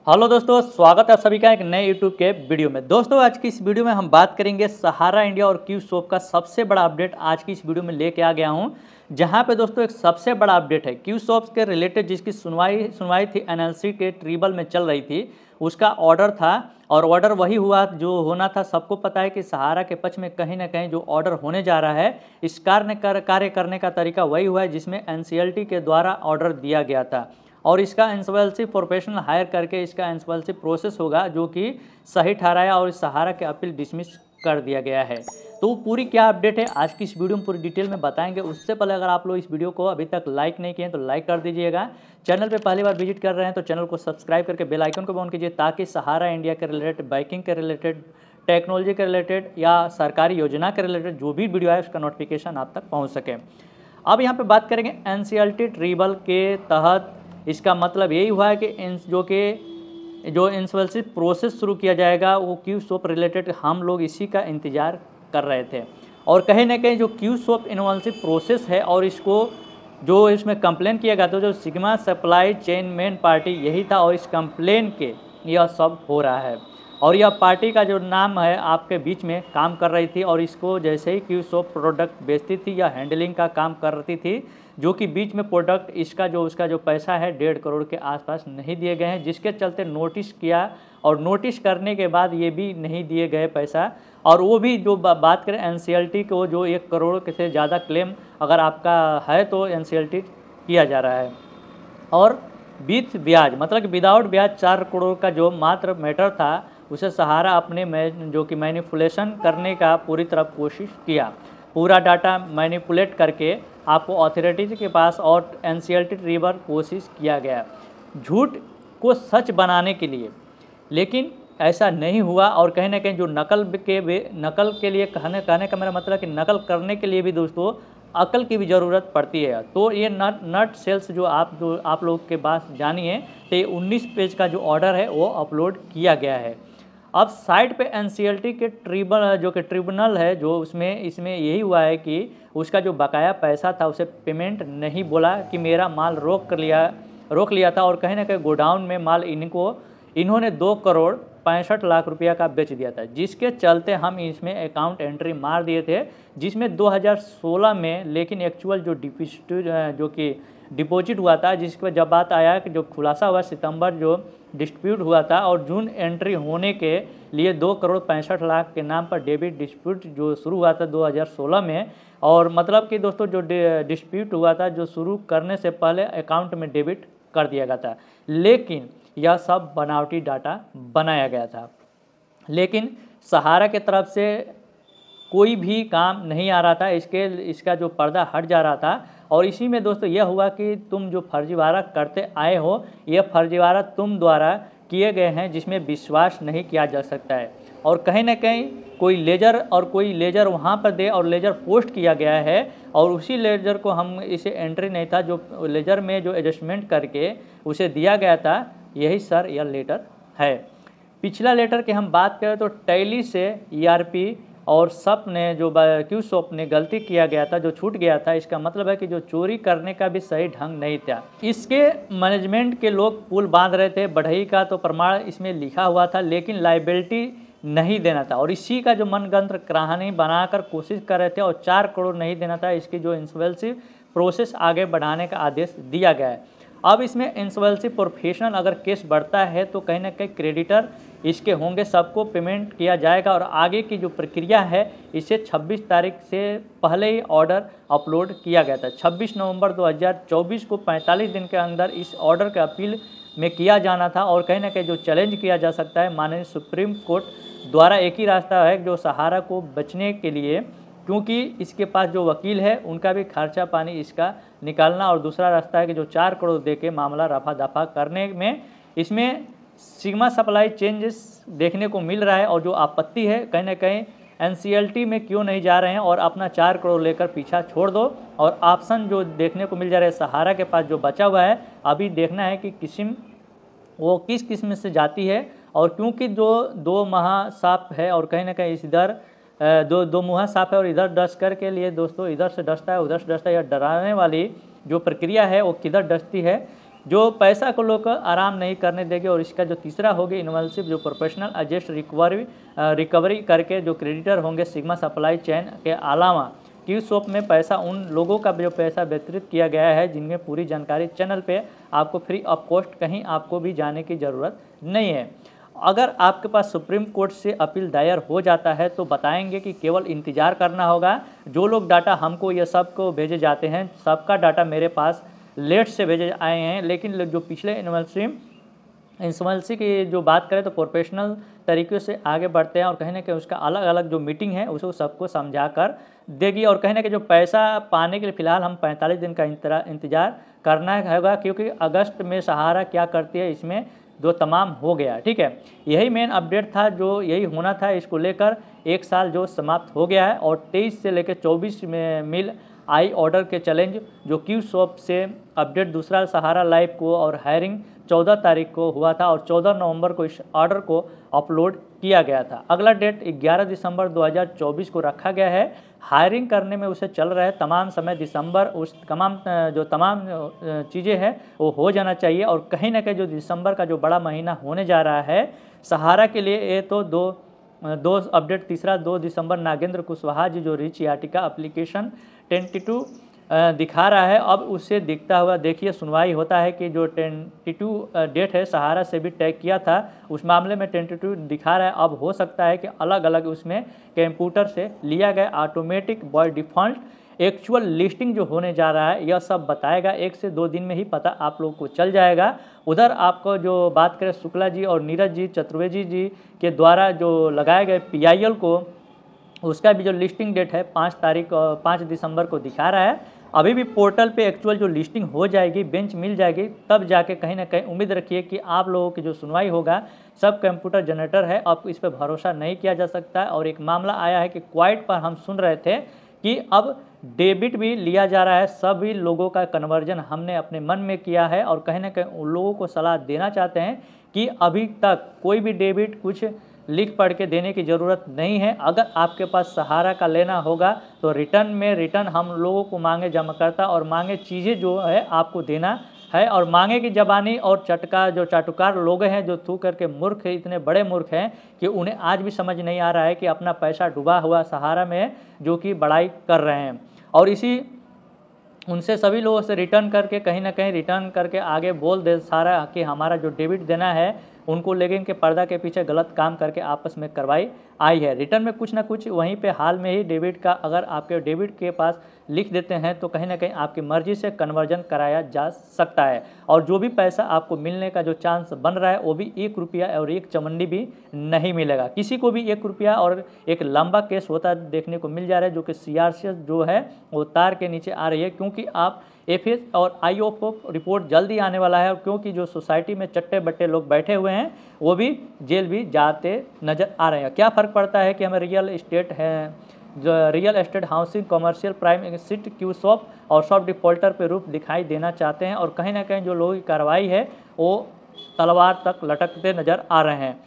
Hello दोस्तों, स्वागत है आप सभी का एक नए यूट्यूब के वीडियो में। दोस्तों आज की इस वीडियो में हम बात करेंगे सहारा इंडिया और क्यूसॉप का सबसे बड़ा अपडेट आज की इस वीडियो में लेके आ गया हूं। जहां पे दोस्तों एक सबसे बड़ा अपडेट है क्यूसॉप के रिलेटेड, जिसकी सुनवाई थी एनएलसी के ट्रिब्यूनल में चल रही थी। उसका ऑर्डर था और ऑर्डर वही हुआ जो होना था। सबको पता है कि सहारा के पक्ष में कहीं ना कहीं जो ऑर्डर होने जा रहा है, इस कार्य करने का तरीका वही हुआ है जिसमें एनसीएलटी के द्वारा ऑर्डर दिया गया था। और इसका इंसॉल्वेंसी प्रोफेशनल हायर करके इसका इंसॉल्वेंसी प्रोसेस होगा, जो कि सही ठहराया और इस सहारा के अपील डिसमिस कर दिया गया है। तो पूरी क्या अपडेट है आज की इस वीडियो में पूरी डिटेल में बताएंगे। उससे पहले अगर आप लोग इस वीडियो को अभी तक लाइक नहीं किए हैं तो लाइक कर दीजिएगा। चैनल पे पहली बार विजिट कर रहे हैं तो चैनल को सब्सक्राइब करके बेल आइकन को ऑन कीजिए, ताकि सहारा इंडिया के रिलेटेड, बाइकिंग के रिलेटेड, टेक्नोलॉजी के रिलेटेड या सरकारी योजना के रिलेटेड जो भी वीडियो है उसका नोटिफिकेशन आप तक पहुँच सके। अब यहाँ पर बात करेंगे एनसीएलटी ट्रिब्यूनल के तहत। इसका मतलब यही हुआ है कि जो इंसॉल्वेंसी प्रोसेस शुरू किया जाएगा वो क्यूसॉप रिलेटेड हम लोग इसी का इंतज़ार कर रहे थे। और कहीं ना कहीं जो क्यूसॉप इंसॉल्वेंसी प्रोसेस है और इसको जो इसमें कंप्लेन किया गया था, जो sigma supply chain main party यही था, और इस कंप्लेन के यह सब हो रहा है। और यह पार्टी का जो नाम है आपके बीच में काम कर रही थी, और इसको जैसे ही क्यूसॉप प्रोडक्ट बेचती थी या हैंडलिंग का काम कर रही थी, जो कि बीच में प्रोडक्ट उसका जो पैसा है 1.5 करोड़ के आसपास नहीं दिए गए हैं, जिसके चलते नोटिस किया। और नोटिस करने के बाद ये भी नहीं दिए गए पैसा। और वो भी जो बात करें एनसीएलटी को, जो 1 करोड़ से ज़्यादा क्लेम अगर आपका है तो एनसीएलटी किया जा रहा है। और विथ ब्याज, मतलब कि विदाउट ब्याज 4 करोड़ का जो मात्र मैटर था, उसे सहारा अपने जो कि मैनिपुलेशन करने का पूरी तरह कोशिश किया। पूरा डाटा मैनिपुलेट करके आपको अथॉरिटीज के पास और एनसीएलटी ट्रिब्यूनल कोशिश किया गया झूठ को सच बनाने के लिए, लेकिन ऐसा नहीं हुआ। और कहीं ना कहीं जो नकल के लिए कहने का मेरा मतलब कि नकल करने के लिए भी दोस्तों अकल की भी ज़रूरत पड़ती है। तो ये नट सेल्स जो आप लोग के पास जानिए, तो ये 19 पेज का जो ऑर्डर है वो अपलोड किया गया है। अब साइड पे एनसीएलटी के ट्रिब्यूनल है, जो इसमें यही हुआ है कि उसका जो बकाया पैसा था उसे पेमेंट नहीं बोला, कि मेरा माल रोक लिया था। और कहीं ना कहीं गोडाउन में माल इन्होंने 2 करोड़ 65 लाख रुपया का बेच दिया था, जिसके चलते हम इसमें अकाउंट एंट्री मार दिए थे, जिसमें 2016 में। लेकिन एक्चुअल जो डिपॉजिट हुआ था, जिसके जब बात आया कि जो खुलासा हुआ सितंबर जो डिस्प्यूट हुआ था, और जून एंट्री होने के लिए 2 करोड़ 65 लाख के नाम पर डेबिट डिस्प्यूट जो शुरू हुआ था 2016 में। और मतलब कि दोस्तों जो डिस्प्यूट हुआ था, जो शुरू करने से पहले अकाउंट में डेबिट कर दिया गया था, लेकिन यह सब बनावटी डाटा बनाया गया था। लेकिन सहारा के तरफ से कोई भी काम नहीं आ रहा था, इसका जो पर्दा हट जा रहा था। और इसी में दोस्तों यह हुआ कि तुम जो फर्जीवाड़ा करते आए हो, यह फर्जीवाड़ा तुम द्वारा किए गए हैं, जिसमें विश्वास नहीं किया जा सकता है। और कहीं ना कहीं कोई लेजर वहाँ पर दे, और लेजर पोस्ट किया गया है, और उसी लेजर को हम इसे एंट्री नहीं था, जो लेजर में जो एडजस्टमेंट करके उसे दिया गया था, यही सर यह लेटर है। पिछला लेटर की हम बात करें तो टैली से ईआरपी और SAP ने जो क्यूसॉप ने गलती किया गया था, जो छूट गया था, इसका मतलब है कि जो चोरी करने का भी सही ढंग नहीं था। इसके मैनेजमेंट के लोग पुल बांध रहे थे, बढ़ई का तो प्रमाण इसमें लिखा हुआ था, लेकिन लाइबिलिटी नहीं देना था। और इसी का जो मनगंत्र कहानी बनाकर कोशिश कर रहे थे, और 4 करोड़ नहीं देना था। इसकी जो इंसॉल्वेंसी प्रोसेस आगे बढ़ाने का आदेश दिया गया है। अब इसमें इंसॉल्वेंसी प्रोफेशनल अगर केस बढ़ता है तो कहीं ना कहीं क्रेडिटर इसके होंगे, सबको पेमेंट किया जाएगा। और आगे की जो प्रक्रिया है, इसे 26 तारीख से पहले ही ऑर्डर अपलोड किया गया था। 26 नवंबर 2024 को 45 दिन के अंदर इस ऑर्डर का अपील में किया जाना था। और कहीं ना कहीं जो चैलेंज किया जा सकता है माननीय सुप्रीम कोर्ट द्वारा, एक ही रास्ता है जो सहारा को बचने के लिए, क्योंकि इसके पास जो वकील है उनका भी खर्चा पानी इसका निकालना, और दूसरा रास्ता है कि जो 4 करोड़ दे के मामला रफा दफा करने में, इसमें सिग्मा सप्लाई चेंजेस देखने को मिल रहा है। और जो आपत्ति है, कहीं ना कहीं एनसीएलटी में क्यों नहीं जा रहे हैं और अपना 4 करोड़ लेकर पीछा छोड़ दो। और ऑप्शन जो देखने को मिल जा रहा है सहारा के पास जो बचा हुआ है, अभी देखना है कि वो किस किस्म से जाती है। और क्योंकि जो 2 महासाप है, और कहीं ना कहीं इधर दो मुहा साफ है, और इधर डस्कर के लिए दोस्तों इधर से डसता है उधर से डसता है। यह डराने वाली जो प्रक्रिया है वो किधर डसती है, जो पैसा को लोग आराम नहीं करने देंगे। और इसका जो तीसरा होगा इन्वॉल्सिव, जो प्रोफेशनल एडजस्ट रिकवरी करके जो क्रेडिटर होंगे सिग्मा सप्लाई चेन के अलावा क्यूसॉप में पैसा उन लोगों का जो पैसा वितरित किया गया है जिनमें पूरी जानकारी चैनल पे आपको फ्री ऑफ कॉस्ट, कहीं आपको भी जाने की ज़रूरत नहीं है। अगर आपके पास सुप्रीम कोर्ट से अपील दायर हो जाता है तो बताएंगे कि केवल इंतज़ार करना होगा। जो लोग डाटा हमको ये सब को भेजे जाते हैं, सबका डाटा मेरे पास लेट से भेजे आए हैं, लेकिन जो पिछले इंसॉल्वेंसी की जो बात करें तो प्रोफेशनल तरीके से आगे बढ़ते हैं और कहीं ना कहीं उसका अलग अलग जो मीटिंग है उसको सबको समझा कर देगी। और कहीं ना कहीं जो पैसा पाने के लिए फ़िलहाल हम 45 दिन का इंतज़ार करना होगा, क्योंकि अगस्त में सहारा क्या करती है इसमें जो तमाम हो गया। ठीक है, यही मेन अपडेट था, जो यही होना था। इसको लेकर एक साल जो समाप्त हो गया है और 23 से लेकर 24 में मिल आई ऑर्डर के चैलेंज जो क्यूसॉप से अपडेट दूसरा सहारा लाइव को और हायरिंग 14 तारीख को हुआ था और 14 नवंबर को इस ऑर्डर को अपलोड किया गया था। अगला डेट 11 दिसंबर 2024 को रखा गया है। हायरिंग करने में उसे चल रहा है तमाम समय दिसंबर, उस तमाम चीज़ें हैं वो हो जाना चाहिए। और कहीं ना कहीं जो दिसंबर का जो बड़ा महीना होने जा रहा है सहारा के लिए, ये तो दो अपडेट। तीसरा 2 दिसंबर नागेंद्र कुशवाहा जी जो रिच याटिका एप्लीकेशन 22 दिखा रहा है, अब उससे दिखता हुआ देखिए सुनवाई होता है कि जो 22 डेट है सहारा से भी टैग किया था, उस मामले में 22 दिखा रहा है। अब हो सकता है कि अलग अलग उसमें कंप्यूटर से लिया गया automatic by default actual listing जो होने जा रहा है यह सब बताएगा। 1 से 2 दिन में ही पता आप लोगों को चल जाएगा। उधर आपको जो बात करें शुक्ला जी और नीरज जी चतुर्वेदी जी के द्वारा जो लगाए गए PIL को, उसका भी जो लिस्टिंग डेट है 5 दिसंबर को दिखा रहा है। अभी भी पोर्टल पे एक्चुअल जो लिस्टिंग हो जाएगी, बेंच मिल जाएगी, तब जाके कहीं ना कहीं उम्मीद रखिए कि आप लोगों की जो सुनवाई होगा। सब कंप्यूटर जनरेटर है, अब इस पर भरोसा नहीं किया जा सकता है। और एक मामला आया है कि क्वाइट पर हम सुन रहे थे कि अब डेबिट भी लिया जा रहा है। सभी लोगों का कन्वर्जन हमने अपने मन में किया है और कहीं ना कहीं उन लोगों को सलाह देना चाहते हैं कि अभी तक कोई भी डेबिट कुछ लिख पढ़ के देने की ज़रूरत नहीं है। अगर आपके पास सहारा का लेना होगा तो रिटर्न हम लोगों को मांगे जमाकर्ता और मांगे चीज़ें जो है आपको देना है। और मांगे की जबानी और चाटुकार लोग हैं जो थू करके मूर्ख है, इतने बड़े मूर्ख हैं कि उन्हें आज भी समझ नहीं आ रहा है कि अपना पैसा डूबा हुआ सहारा में जो कि बड़ाई कर रहे हैं। और इसी उनसे सभी लोगों से रिटर्न करके कहीं ना कहीं रिटर्न करके आगे बोल दे सारा कि हमारा जो डेबिट देना है उनको, लेकिन के पर्दा के पीछे गलत काम करके आपस में करवाई आई है। रिटर्न में कुछ ना कुछ वहीं पे हाल में ही डेबिट का, अगर आपके डेबिट के पास लिख देते हैं तो कहीं ना कहीं आपकी मर्जी से कन्वर्जन कराया जा सकता है। और जो भी पैसा आपको मिलने का जो चांस बन रहा है वो भी 1 रुपया और 1 चमंडी भी नहीं मिलेगा किसी को भी। 1 रुपया और एक लंबा केस होता देखने को मिल जा रहा है जो कि CRCS जो है वो तार के नीचे आ रही है, क्योंकि आप FS और IOFO रिपोर्ट जल्दी आने वाला है। और क्योंकि जो सोसाइटी में चट्टे बट्टे लोग बैठे हुए हैं वो भी जेल भी जाते नज़र आ रहे हैं। क्या फ़र्क पड़ता है कि हमें real estate housing commercial prime सिट क्यूसॉप और सॉफ्ट डिफॉल्टर पे रूप दिखाई देना चाहते हैं। और कहीं ना कहीं जो लोगों की कार्रवाई है वो तलवार तक लटकते नज़र आ रहे हैं।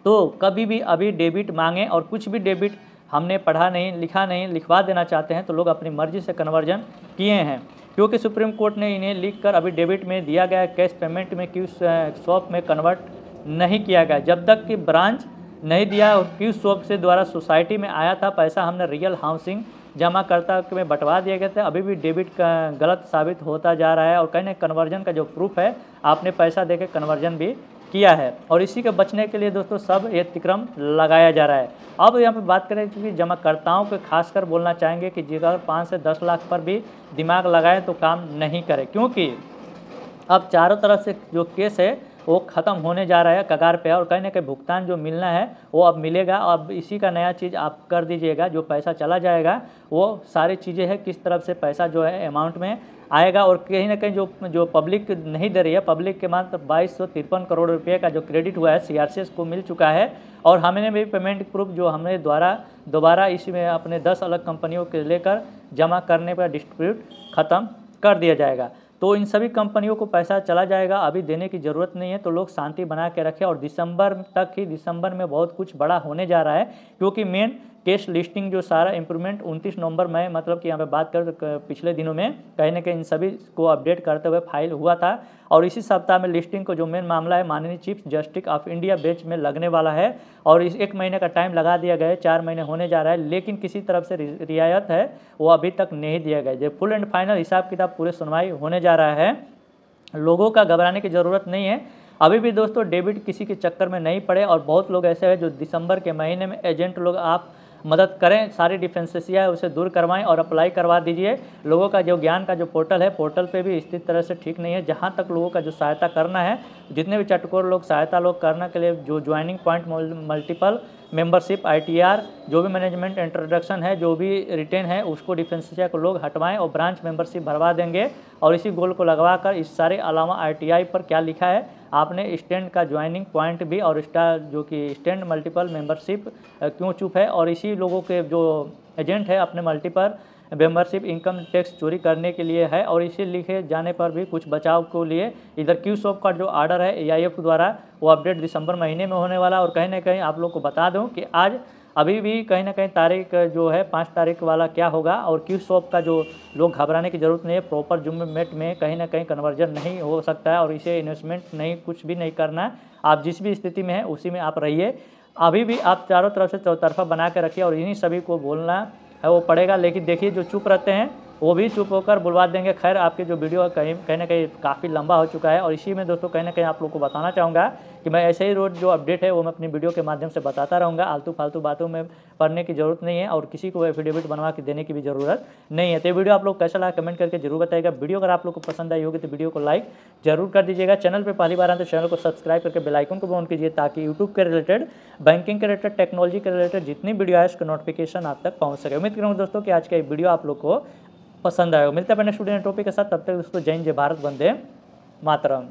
तो कभी भी अभी डेबिट मांगें और कुछ भी डेबिट हमने पढ़ा नहीं लिखा नहीं लिखवा देना चाहते हैं तो लोग अपनी मर्जी से कन्वर्जन किए हैं, क्योंकि सुप्रीम कोर्ट ने इन्हें लिखकर अभी डेबिट में दिया गया कैश पेमेंट में क्यूसॉप में कन्वर्ट नहीं किया गया। जब तक कि ब्रांच नहीं दिया क्यूसॉप से द्वारा सोसाइटी में आया था पैसा, हमने रियल हाउसिंग जमाकर्ता में बंटवा दिए गए थे। अभी भी डेबिट का गलत साबित होता जा रहा है और कहीं ना कन्वर्जन का जो प्रूफ है आपने पैसा देके कन्वर्जन भी किया है। और इसी के बचने के लिए दोस्तों सब ये अतिक्रम लगाया जा रहा है। अब यहाँ पे बात करें कि जमाकर्ताओं को खासकर बोलना चाहेंगे कि अगर 5 से 10 लाख पर भी दिमाग लगाए तो काम नहीं करे, क्योंकि अब चारों तरफ से जो केस है वो ख़त्म होने जा रहा है, कगार पे है। और कहीं ना कहीं भुगतान जो मिलना है वो अब मिलेगा। अब इसी का नया चीज़ आप कर दीजिएगा, जो पैसा चला जाएगा वो सारी चीज़ें हैं किस तरफ से पैसा जो है अमाउंट में आएगा। और कहीं ना कहीं जो पब्लिक नहीं दे रही है, पब्लिक के मात्र 2253 करोड़ रुपये का जो क्रेडिट हुआ है CRCS को मिल चुका है। और हमने भी पेमेंट प्रूफ जो हमने दोबारा इसमें अपने 10 अलग कंपनियों के लेकर जमा करने पर डिस्ट्रीब्यूट ख़त्म कर दिया जाएगा। तो इन सभी कंपनियों को पैसा चला जाएगा, अभी देने की ज़रूरत नहीं है। तो लोग शांति बना के रखें और दिसंबर में बहुत कुछ बड़ा होने जा रहा है, क्योंकि मेन केस लिस्टिंग जो सारा इंप्रूवमेंट 29 नवंबर में, मतलब कि यहाँ पे बात कर पिछले दिनों में कहीं ना कहीं इन सभी को अपडेट करते हुए फाइल हुआ था। और इसी सप्ताह में लिस्टिंग को जो मेन मामला है माननीय chief justice of India bench में लगने वाला है। और इस 1 महीने का टाइम लगा दिया गया है, 4 महीने होने जा रहा है, लेकिन किसी तरफ से रियायत है वो अभी तक नहीं दिया गया। जो फुल एंड फाइनल हिसाब किताब पूरे सुनवाई होने जा रहा है, लोगों का घबराने की ज़रूरत नहीं है। अभी भी दोस्तों डेबिट किसी के चक्कर में नहीं पड़े, और बहुत लोग ऐसे हैं जो दिसंबर के महीने में एजेंट लोग आप मदद करें, सारी डिफेंसेसिया है उसे दूर करवाएं और अप्लाई करवा दीजिए। लोगों का जो ज्ञान का जो पोर्टल है, पोर्टल पे भी स्थित तरह से ठीक नहीं है। जहां तक लोगों का जो सहायता करना है, जितने भी चटकोर लोग सहायता लोग करने के लिए जो joining point, multiple membership, ITR, जो भी मैनेजमेंट इंट्रोडक्शन है, जो भी रिटेन है, उसको डिफेंसेसिया को लोग हटवाएं और ब्रांच मेंबरशिप भरवा देंगे। और इसी गोल को लगवा कर इस सारे अलावा RTI पर क्या लिखा है, आपने स्टैंड का ज्वाइनिंग पॉइंट भी और स्टार जो कि स्टैंड मल्टीपल मेंबरशिप क्यों चुप है, और इसी लोगों के जो एजेंट है अपने मल्टीपल मेंबरशिप इनकम टैक्स चोरी करने के लिए है। और इसी लिखे जाने पर भी कुछ बचाव के लिए इधर क्यूसॉप का जो ऑर्डर है AIF द्वारा, वो अपडेट दिसंबर महीने में होने वाला। और कहीं ना कहीं आप लोग को बता दूं कि आज अभी भी कहीं ना कहीं तारीख जो है 5 तारीख वाला क्या होगा, और क्यूसॉप का जो लोग घबराने की ज़रूरत नहीं है, प्रॉपर जुम्मेट में कहीं ना कहीं कन्वर्जन नहीं हो सकता है, और इसे इन्वेस्टमेंट नहीं, कुछ भी नहीं करना है। आप जिस भी स्थिति में है उसी में आप रहिए। अभी भी आप चारों तरफ से चौतरफा बना के रखिए, और इन्हीं सभी को बोलना है वो पड़ेगा। लेकिन देखिए जो चुप रहते हैं वो भी चुप होकर बुलवा देंगे। खैर आपके जो वीडियो कहीं ना कहीं काफ़ी लंबा हो चुका है, और इसी में दोस्तों कहीं ना कहीं आप लोग को बताना चाहूँगा कि मैं ऐसे ही रोज़ जो अपडेट है वो मैं अपनी वीडियो के माध्यम से बताता रहूँगा। आलतू फालतू बातों में पढ़ने की ज़रूरत नहीं है, और किसी को एफिडेविट बनवा के देने की भी ज़रूरत नहीं है। तो ये वीडियो आप लोग कैसा लगा कमेंट करके जरूर बताइएगा। वीडियो अगर आप लोग को पसंद आई होगी तो वीडियो को लाइक जरूर कर दीजिएगा। चैनल पर पहली बार आए तो चैनल को सब्सक्राइब करके बेल आइकन को ऑन कीजिए, ताकि यूट्यूब के रिलेटेड, बैंकिंग के रिलेटेड, टेक्नोलॉजी के रिलेटेड जितनी वीडियो है उसका नोटिफिकेशन आप तक पहुँच सके। उम्मीद करूँगा दोस्तों कि आज का ये वीडियो आप लोग को पसंद आएगा। मिलते हैं अपने नेक्स्ट वीडियो टॉपिक के साथ, तब तक दोस्तों जय हिंद, जय भारत, वंदे मातरम।